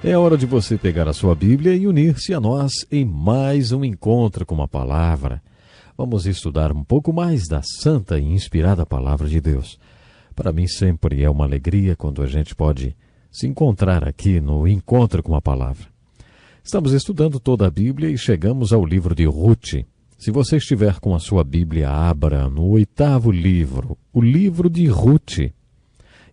É hora de você pegar a sua Bíblia e unir-se a nós em mais um encontro com a palavra. Vamos estudar um pouco mais da santa e inspirada palavra de Deus. Para mim sempre é uma alegria quando a gente pode se encontrar aqui no encontro com a palavra. Estamos estudando toda a Bíblia e chegamos ao livro de Ruth. Se você estiver com a sua Bíblia, abra no 8º livro, o livro de Ruth.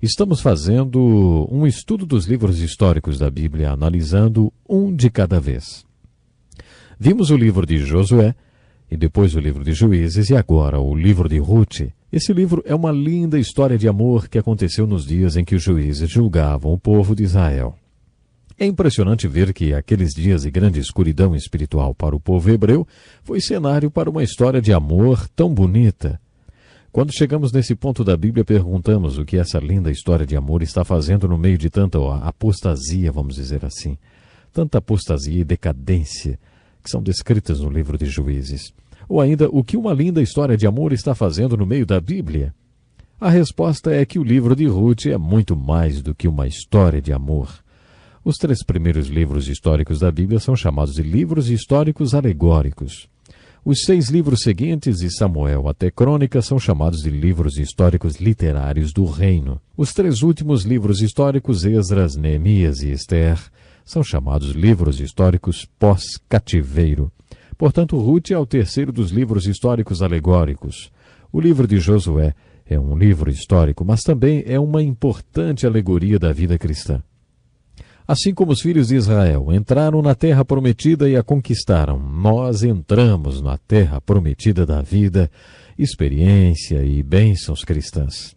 Estamos fazendo um estudo dos livros históricos da Bíblia, analisando um de cada vez. Vimos o livro de Josué, e depois o livro de Juízes, e agora o livro de Ruth. Esse livro é uma linda história de amor que aconteceu nos dias em que os juízes julgavam o povo de Israel. É impressionante ver que aqueles dias de grande escuridão espiritual para o povo hebreu foi cenário para uma história de amor tão bonita. Quando chegamos nesse ponto da Bíblia, perguntamos o que essa linda história de amor está fazendo no meio de tanta apostasia, vamos dizer assim. Tanta apostasia e decadência que são descritas no livro de Juízes. Ou ainda, o que uma linda história de amor está fazendo no meio da Bíblia? A resposta é que o livro de Ruth é muito mais do que uma história de amor. Os 3 primeiros livros históricos da Bíblia são chamados de livros históricos alegóricos. Os 6 livros seguintes, de Samuel até Crônicas, são chamados de livros históricos literários do reino. Os 3 últimos livros históricos, Esdras, Neemias e Esther, são chamados livros históricos pós-cativeiro. Portanto, Ruth é o 3º dos livros históricos alegóricos. O livro de Josué é um livro histórico, mas também é uma importante alegoria da vida cristã. Assim como os filhos de Israel entraram na terra prometida e a conquistaram, nós entramos na terra prometida da vida, experiência e bênçãos cristãs.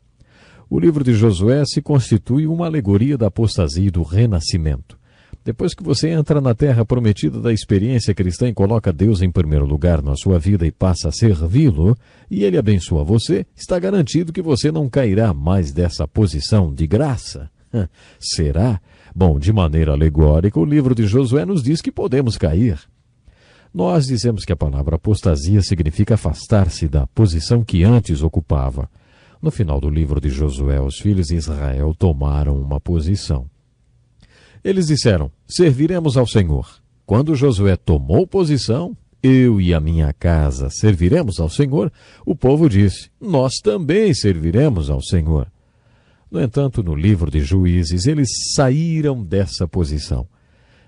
O livro de Josué se constitui uma alegoria da apostasia e do renascimento. Depois que você entra na terra prometida da experiência cristã e coloca Deus em primeiro lugar na sua vida e passa a servi-lo, e ele abençoa você, está garantido que você não cairá mais dessa posição de graça. Será? Bom, de maneira alegórica, o livro de Josué nos diz que podemos cair. Nós dizemos que a palavra apostasia significa afastar-se da posição que antes ocupava. No final do livro de Josué, os filhos de Israel tomaram uma posição. Eles disseram, serviremos ao Senhor. Quando Josué tomou posição, eu e a minha casa serviremos ao Senhor, o povo disse, nós também serviremos ao Senhor. No entanto, no livro de Juízes, eles saíram dessa posição.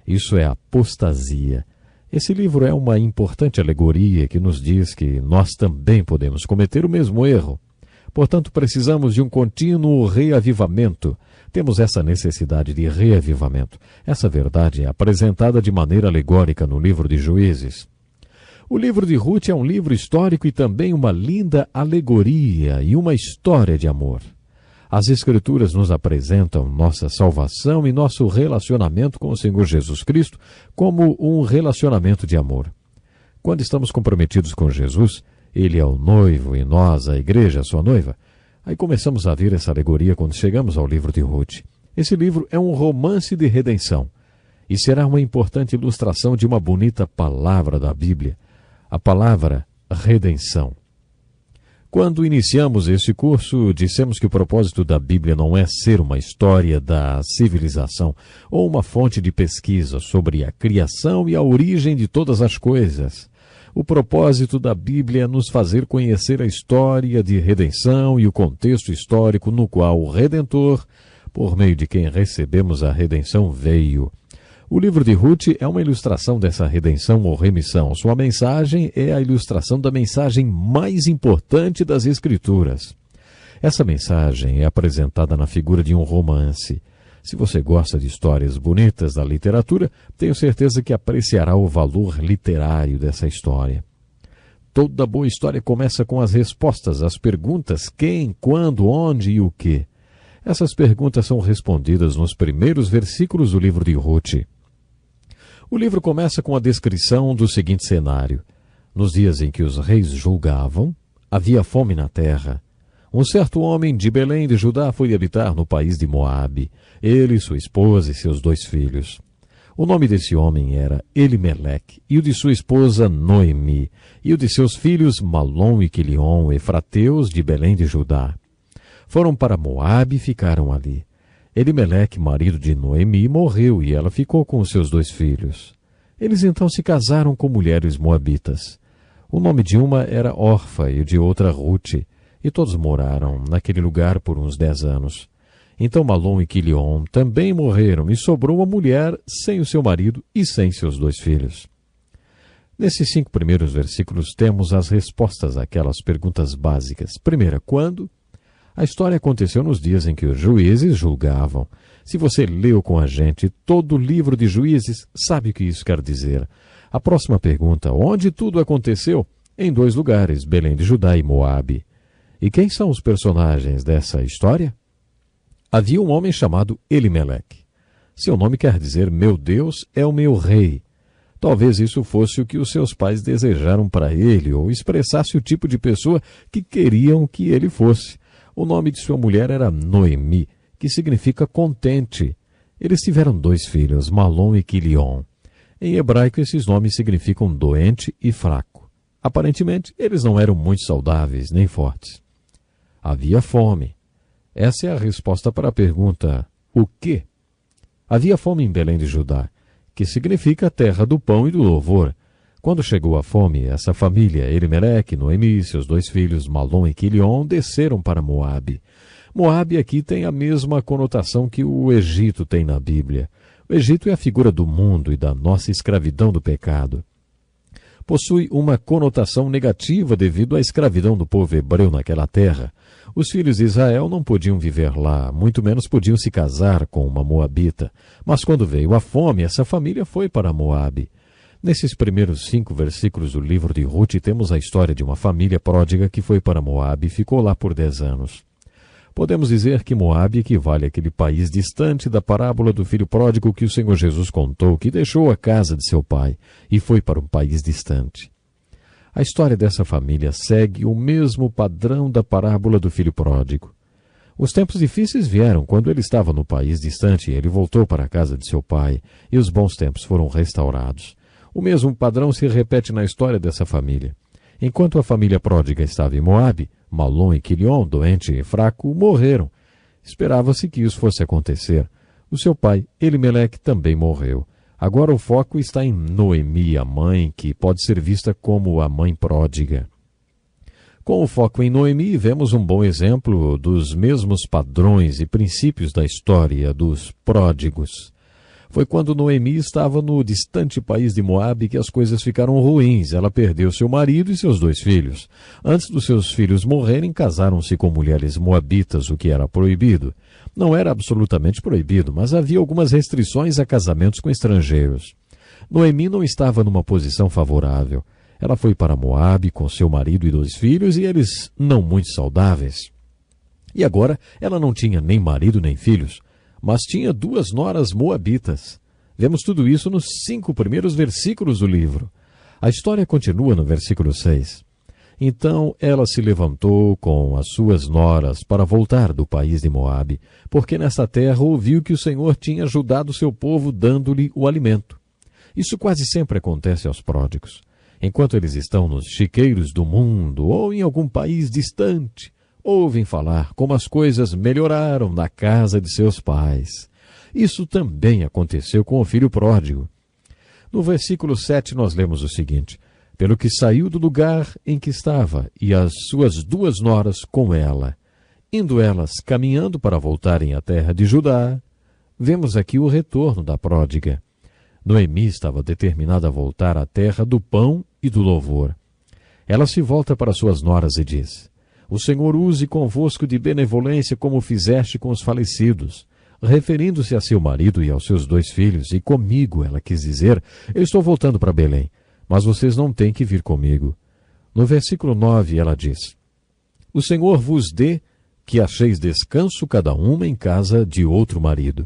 Isso é apostasia. Esse livro é uma importante alegoria que nos diz que nós também podemos cometer o mesmo erro. Portanto, precisamos de um contínuo reavivamento. Temos essa necessidade de reavivamento. Essa verdade é apresentada de maneira alegórica no livro de Juízes. O livro de Ruth é um livro histórico e também uma linda alegoria e uma história de amor. As Escrituras nos apresentam nossa salvação e nosso relacionamento com o Senhor Jesus Cristo como um relacionamento de amor. Quando estamos comprometidos com Jesus, Ele é o noivo e nós, a igreja, a sua noiva. Aí começamos a ver essa alegoria quando chegamos ao livro de Ruth. Esse livro é um romance de redenção e será uma importante ilustração de uma bonita palavra da Bíblia, a palavra redenção. Quando iniciamos esse curso, dissemos que o propósito da Bíblia não é ser uma história da civilização ou uma fonte de pesquisa sobre a criação e a origem de todas as coisas. O propósito da Bíblia é nos fazer conhecer a história de redenção e o contexto histórico no qual o Redentor, por meio de quem recebemos a redenção, veio. O livro de Ruth é uma ilustração dessa redenção ou remissão. Sua mensagem é a ilustração da mensagem mais importante das Escrituras. Essa mensagem é apresentada na figura de um romance. Se você gosta de histórias bonitas da literatura, tenho certeza que apreciará o valor literário dessa história. Toda boa história começa com as respostas às perguntas quem, quando, onde e o que. Essas perguntas são respondidas nos primeiros versículos do livro de Ruth. O livro começa com a descrição do seguinte cenário. Nos dias em que os reis julgavam, havia fome na terra. Um certo homem de Belém de Judá foi habitar no país de Moabe, ele, sua esposa e seus 2 filhos. O nome desse homem era Elimeleque, e o de sua esposa Noemi, e o de seus filhos Malom e Quilion, efrateus de Belém de Judá. Foram para Moabe e ficaram ali. Elimeleque, marido de Noemi, morreu e ela ficou com os seus 2 filhos. Eles então se casaram com mulheres moabitas. O nome de uma era Orfa e de outra Rute, e todos moraram naquele lugar por uns 10 anos. Então Malom e Quilion também morreram, e sobrou uma mulher sem o seu marido e sem seus 2 filhos. Nesses 5 primeiros versículos temos as respostas àquelas perguntas básicas. Primeira, quando? A história aconteceu nos dias em que os juízes julgavam. Se você leu com a gente todo o livro de Juízes, sabe o que isso quer dizer. A próxima pergunta, onde tudo aconteceu? Em 2 lugares, Belém de Judá e Moabe. E quem são os personagens dessa história? Havia um homem chamado Elimeleque. Seu nome quer dizer, meu Deus é o meu rei. Talvez isso fosse o que os seus pais desejaram para ele, ou expressasse o tipo de pessoa que queriam que ele fosse. O nome de sua mulher era Noemi, que significa contente. Eles tiveram 2 filhos, Malom e Quilion. Em hebraico, esses nomes significam doente e fraco. Aparentemente, eles não eram muito saudáveis, nem fortes. Havia fome. Essa é a resposta para a pergunta, o quê? Havia fome em Belém de Judá, que significa terra do pão e do louvor. Quando chegou a fome, essa família, Elimeleque, Noemi, seus 2 filhos, Malom e Quilion, desceram para Moabe. Moabe aqui tem a mesma conotação que o Egito tem na Bíblia. O Egito é a figura do mundo e da nossa escravidão do pecado. Possui uma conotação negativa devido à escravidão do povo hebreu naquela terra. Os filhos de Israel não podiam viver lá, muito menos podiam se casar com uma moabita. Mas quando veio a fome, essa família foi para Moabe. Nesses primeiros 5 versículos do livro de Rute, temos a história de uma família pródiga que foi para Moabe e ficou lá por 10 anos. Podemos dizer que Moabe equivale àquele país distante da parábola do filho pródigo que o Senhor Jesus contou, que deixou a casa de seu pai e foi para um país distante. A história dessa família segue o mesmo padrão da parábola do filho pródigo. Os tempos difíceis vieram quando ele estava no país distante e ele voltou para a casa de seu pai, e os bons tempos foram restaurados. O mesmo padrão se repete na história dessa família. Enquanto a família pródiga estava em Moabe, Malom e Quilion, doente e fraco, morreram. Esperava-se que isso fosse acontecer. O seu pai, Elimeleque, também morreu. Agora o foco está em Noemi, a mãe, que pode ser vista como a mãe pródiga. Com o foco em Noemi, vemos um bom exemplo dos mesmos padrões e princípios da história dos pródigos. Foi quando Noemi estava no distante país de Moabe que as coisas ficaram ruins. Ela perdeu seu marido e seus 2 filhos. Antes dos seus filhos morrerem, casaram-se com mulheres moabitas, o que era proibido. Não era absolutamente proibido, mas havia algumas restrições a casamentos com estrangeiros. Noemi não estava numa posição favorável. Ela foi para Moabe com seu marido e 2 filhos, e eles não muito saudáveis. E agora ela não tinha nem marido nem filhos, mas tinha 2 noras moabitas. Vemos tudo isso nos 5 primeiros versículos do livro. A história continua no versículo 6. Então ela se levantou com as suas noras para voltar do país de Moabe, porque nessa terra ouviu que o Senhor tinha ajudado seu povo dando-lhe o alimento. Isso quase sempre acontece aos pródigos. Enquanto eles estão nos chiqueiros do mundo ou em algum país distante, ouvem falar como as coisas melhoraram na casa de seus pais. Isso também aconteceu com o filho pródigo. No versículo 7 nós lemos o seguinte: pelo que saiu do lugar em que estava, e as suas 2 noras com ela, indo elas caminhando para voltarem à terra de Judá. Vemos aqui o retorno da pródiga. Noemi estava determinada a voltar à terra do pão e do louvor. Ela se volta para suas noras e diz: o Senhor use convosco de benevolência como fizeste com os falecidos. Referindo-se a seu marido e aos seus 2 filhos, e comigo, ela quis dizer, eu estou voltando para Belém, mas vocês não têm que vir comigo. No versículo 9 ela diz: o Senhor vos dê que acheis descanso cada uma em casa de outro marido.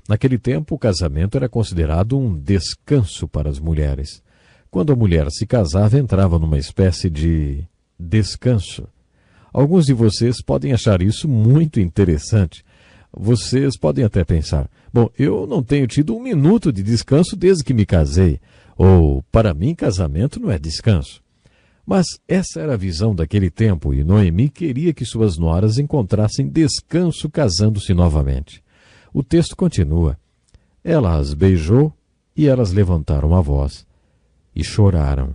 Naquele tempo, o casamento era considerado um descanso para as mulheres. Quando a mulher se casava, entrava numa espécie de descanso. Alguns de vocês podem achar isso muito interessante. Vocês podem até pensar: bom, eu não tenho tido 1 minuto de descanso desde que me casei. Ou, para mim, casamento não é descanso. Mas essa era a visão daquele tempo, e Noemi queria que suas noras encontrassem descanso casando-se novamente. O texto continua. Ela as beijou e elas levantaram a voz e choraram.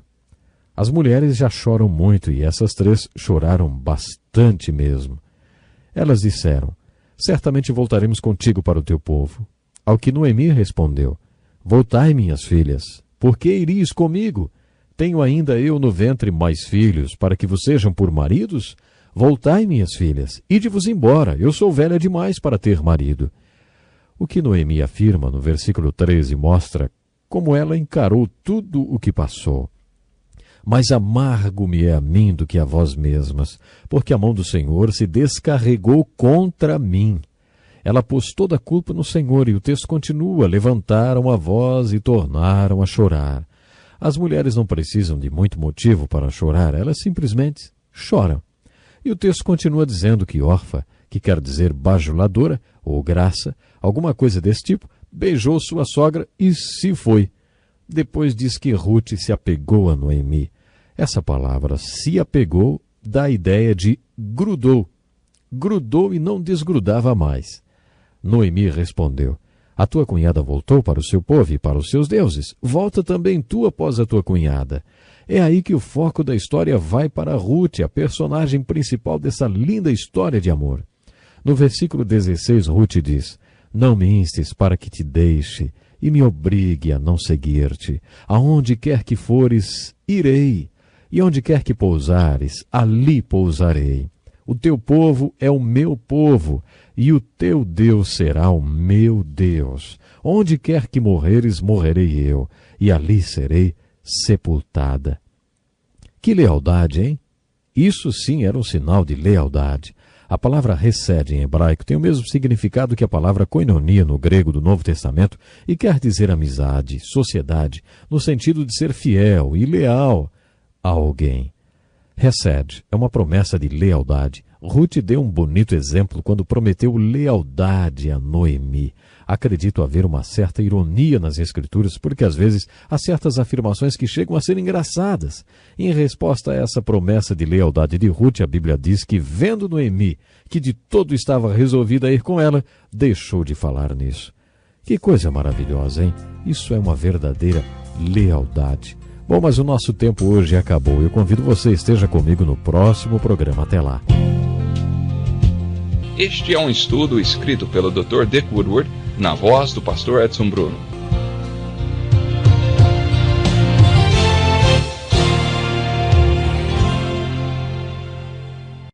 As mulheres já choram muito e essas 3 choraram bastante mesmo. Elas disseram, certamente voltaremos contigo para o teu povo. Ao que Noemi respondeu, voltai, minhas filhas, por que irias comigo? Tenho ainda eu no ventre mais filhos, para que vos sejam por maridos? Voltai, minhas filhas, ide-vos embora, eu sou velha demais para ter marido. O que Noemi afirma no versículo 13 mostra como ela encarou tudo o que passou. Mas amargo-me é a mim do que a vós mesmas, porque a mão do Senhor se descarregou contra mim. Ela pôs toda a culpa no Senhor, e o texto continua, levantaram a voz e tornaram a chorar. As mulheres não precisam de muito motivo para chorar, elas simplesmente choram. E o texto continua dizendo que Orfa, que quer dizer bajuladora ou graça, alguma coisa desse tipo, beijou sua sogra e se foi. Depois diz que Ruth se apegou a Noemi. Essa palavra se apegou dá a ideia de grudou. Grudou e não desgrudava mais. Noemi respondeu, a tua cunhada voltou para o seu povo e para os seus deuses. Volta também tu após a tua cunhada. É aí que o foco da história vai para Ruth, a personagem principal dessa linda história de amor. No versículo 16, Ruth diz, não me instes para que te deixe e me obrigue a não seguir-te. Aonde quer que fores, irei, e onde quer que pousares, ali pousarei. O teu povo é o meu povo, e o teu Deus será o meu Deus. Onde quer que morreres, morrerei eu, e ali serei sepultada. Que lealdade, hein? Isso sim era um sinal de lealdade. A palavra hesed em hebraico tem o mesmo significado que a palavra koinonia no grego do Novo Testamento e quer dizer amizade, sociedade, no sentido de ser fiel e leal a alguém. Hesed é uma promessa de lealdade. Ruth deu um bonito exemplo quando prometeu lealdade a Noemi. Acredito haver uma certa ironia nas Escrituras, porque às vezes há certas afirmações que chegam a ser engraçadas. Em resposta a essa promessa de lealdade de Ruth, a Bíblia diz que, vendo Noemi, que de todo estava resolvida a ir com ela, deixou de falar nisso. Que coisa maravilhosa, hein? Isso é uma verdadeira lealdade. Bom, mas o nosso tempo hoje acabou. Eu convido você a esteja comigo no próximo programa. Até lá. Este é um estudo escrito pelo Dr. Dick Woodward, na voz do pastor Edson Bruno.